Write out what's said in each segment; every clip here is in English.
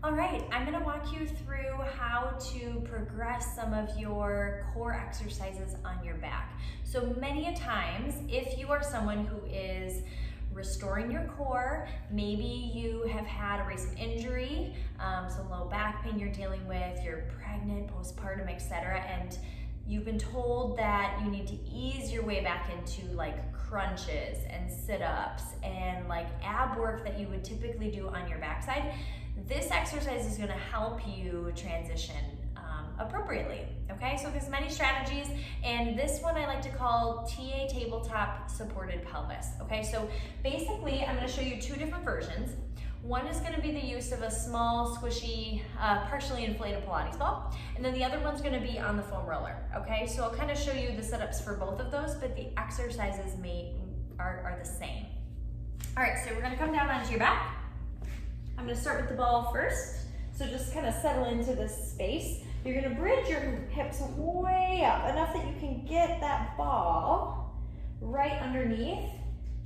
All right, I'm gonna walk you through how to progress some of your core exercises on your back. So many a times, if you are someone who is restoring your core, maybe you have had a recent injury, some low back pain you're dealing with, you're pregnant, postpartum, etc., and you've been told that you need to ease your way back into like crunches and sit-ups and like ab work that you would typically do on your backside. This exercise is going to help you transition appropriately, okay? So there's many strategies, and this one I like to call TA tabletop supported pelvis, okay? So basically, I'm going to show you two different versions. One is going to be the use of a small, squishy, partially inflated Pilates ball, and then the other one's going to be on the foam roller, okay? So I'll kind of show you the setups for both of those, but the exercises are the same. All right, so we're going to come down onto your back. I'm going to start with the ball first. So just kind of settle into this space. You're going to bridge your hips way up, enough that you can get that ball right underneath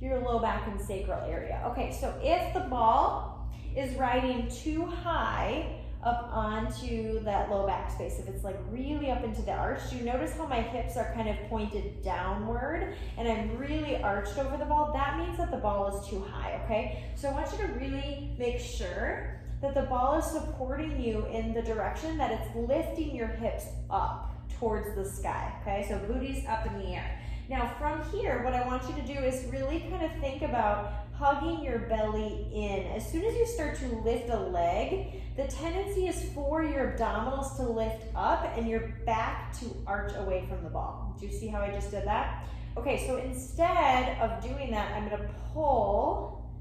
your low back and sacral area. Okay, so if the ball is riding too high up onto that low back space, if it's like really up into the arch, you notice how my hips are kind of pointed downward and I'm really arched over the ball? That means that the ball is too high, okay? So I want you to really make sure that the ball is supporting you in the direction that it's lifting your hips up towards the sky, okay? So booty's up in the air. Now from here, what I want you to do is really kind of think about hugging your belly in. As soon as you start to lift a leg, the tendency is for your abdominals to lift up and your back to arch away from the ball. Do you see how I just did that? Okay, so instead of doing that, I'm gonna pull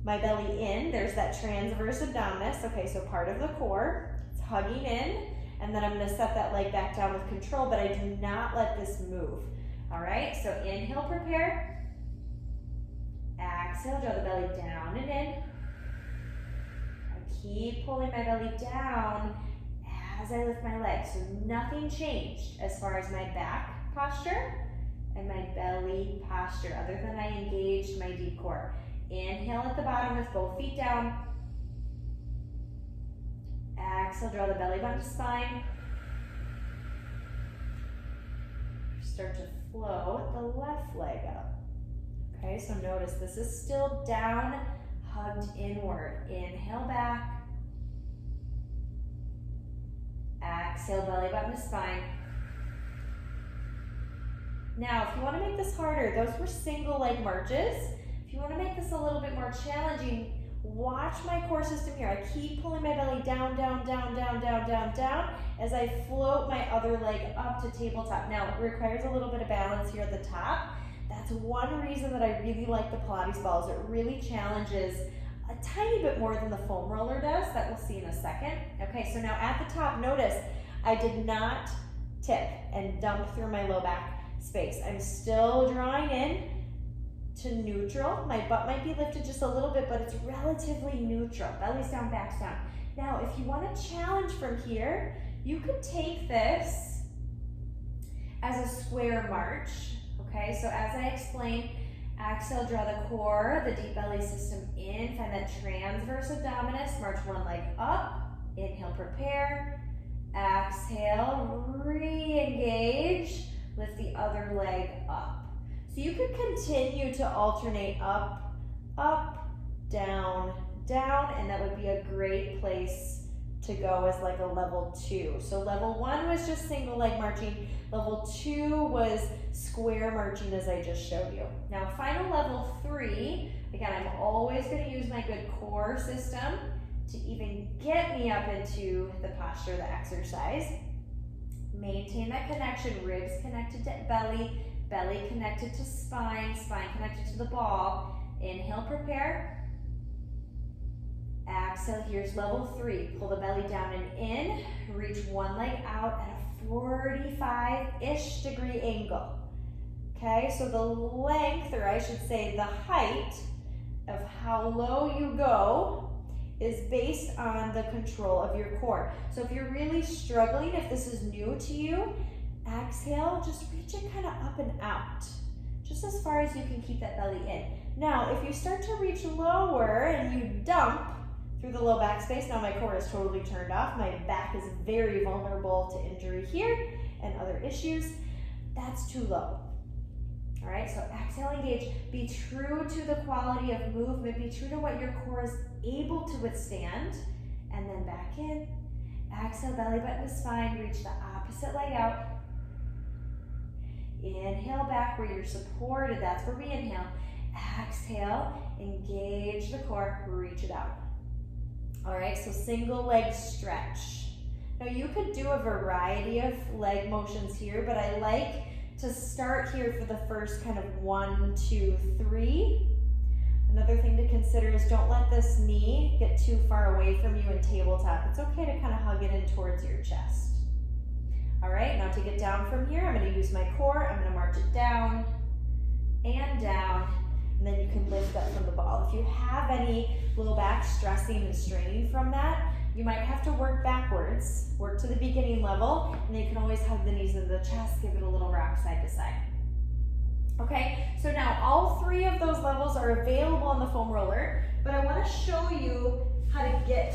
my belly in. There's that transverse abdominis. Okay, so part of the core, it's hugging in, and then I'm gonna set that leg back down with control, but I do not let this move. All right, so inhale, prepare. Exhale, draw the belly down and in. I keep pulling my belly down as I lift my legs. So nothing changed as far as my back posture and my belly posture, other than I engaged my deep core. Inhale at the bottom with both feet down. Exhale, draw the belly button to spine. Start to flow the left leg up. Okay, so notice this is still down, hugged inward. Inhale back. Exhale, belly button to spine. Now, if you want to make this harder, those were single leg marches. If you want to make this a little bit more challenging, watch my core system here. I keep pulling my belly down, down, down, down, down, down, down as I float my other leg up to tabletop. Now, it requires a little bit of balance here at the top. That's one reason that I really like the Pilates balls. It really challenges a tiny bit more than the foam roller does, that we'll see in a second. Okay, so now at the top, notice I did not tip and dump through my low back space. I'm still drawing in to neutral. My butt might be lifted just a little bit, but it's relatively neutral. Belly's down, back's down. Now, if you want to challenge from here, you could take this as a square march. Okay, so as I explained, exhale, draw the core, the deep belly system in, find that transverse abdominis, march one leg up, inhale, prepare, exhale, re-engage, lift the other leg up. So you could continue to alternate up, up, down, down, and that would be a great place to go as like a level 2. So level 1 was just single leg marching. Level 2 was square marching as I just showed you. Now final level 3, again, I'm always going to use my good core system to even get me up into the posture of the exercise. Maintain that connection, ribs connected to belly, belly connected to spine, spine connected to the ball. Inhale, prepare. Exhale, here's level 3. Pull the belly down and in. Reach one leg out at a 45-ish degree angle. Okay, so the length, or I should say the height of how low you go is based on the control of your core. So if you're really struggling, if this is new to you, exhale, just reach it kind of up and out, just as far as you can keep that belly in. Now, if you start to reach lower and you dump through the low back space. Now my core is totally turned off. My back is very vulnerable to injury here and other issues. That's too low. All right, so exhale, engage. Be true to the quality of movement. Be true to what your core is able to withstand. And then back in. Exhale, belly button to spine. Reach the opposite leg out. Inhale back where you're supported. That's where we inhale. Exhale, engage the core, reach it out. All right, so single leg stretch. Now you could do a variety of leg motions here, but I like to start here for the first kind of 1, 2, 3. Another thing to consider is don't let this knee get too far away from you in tabletop. It's okay to kind of hug it in towards your chest. All right, now to get down from here, I'm going to use my core. I'm going to march it down, and then you can lift up from the ball. If you have any low back stressing and straining from that, you might have to work backwards, work to the beginning level, and then you can always hug the knees into the chest, give it a little rock side to side. Okay, so now all 3 of those levels are available on the foam roller, but I want to show you how to get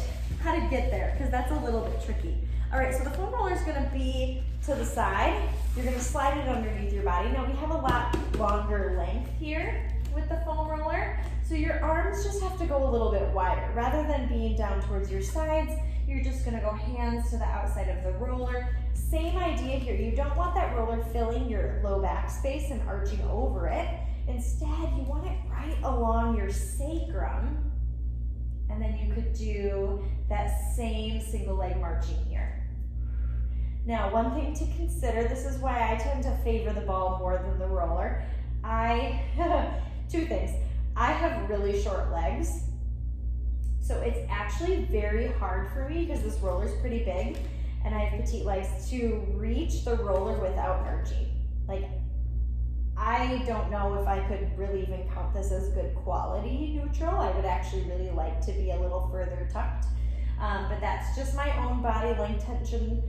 there, because that's a little bit tricky. All right, so the foam roller is going to be to the side. You're going to slide it underneath your body. Now we have a lot longer length here with the foam roller, so your arms just have to go a little bit wider. Rather than being down towards your sides, you're just going to go hands to the outside of the roller. Same idea here. You don't want that roller filling your low back space and arching over it. Instead, you want it right along your sacrum. And then you could do that same single leg marching here. Now, one thing to consider, this is why I tend to favor the ball more than the roller. 2 things. I have really short legs, so it's actually very hard for me, because this roller's pretty big, and I have petite legs, to reach the roller without arching. Like, I don't know if I could really even count this as good quality neutral. I would actually really like to be a little further tucked, but that's just my own body length tension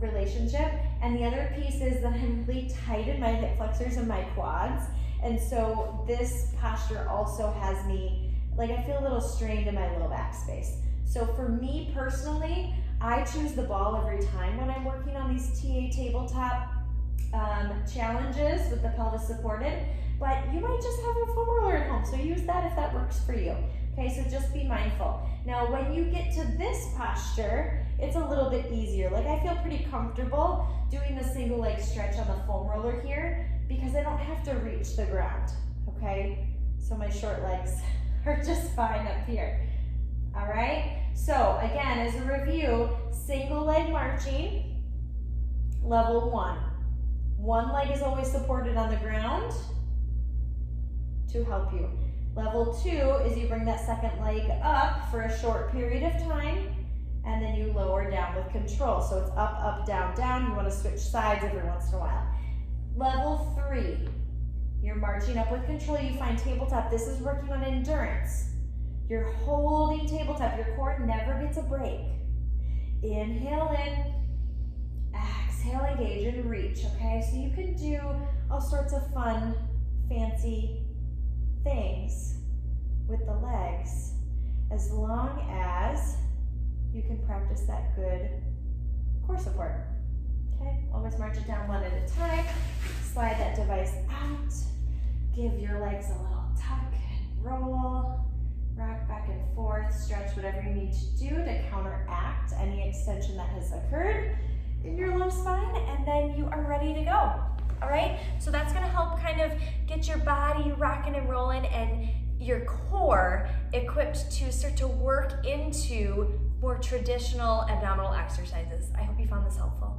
relationship. And the other piece is that I'm really tight in my hip flexors and my quads, and so this posture also has me, like, I feel a little strained in my low back space. So for me personally, I choose the ball every time when I'm working on these TA tabletop challenges with the pelvis supported, but you might just have a foam roller at home, so use that if that works for you. Okay, so just be mindful. Now, when you get to this posture, it's a little bit easier. Like, I feel pretty comfortable doing the single leg stretch on the foam roller here because I don't have to reach the ground, okay? So my short legs are just fine up here. All right, so again, as a review, single leg marching, level 1. One leg is always supported on the ground to help you. Level 2 is you bring that second leg up for a short period of time, and then you lower down with control. So it's up, up, down, down. You want to switch sides every once in a while. Level 3, you're marching up with control. You find tabletop. This is working on endurance. You're holding tabletop. Your core never gets a break. Inhale in, exhale, engage, and reach, okay? So you can do all sorts of fun, fancy things with the legs as long as you can practice that good core support, okay? Always march it down one at a time. Slide that device out. Give your legs a little tuck and roll. Rock back and forth, stretch whatever you need to do to counteract any extension that has occurred in your low spine, and then you are ready to go. All right, so that's gonna help kind of get your body rocking and rolling and your core equipped to start to work into more traditional abdominal exercises. I hope you found this helpful.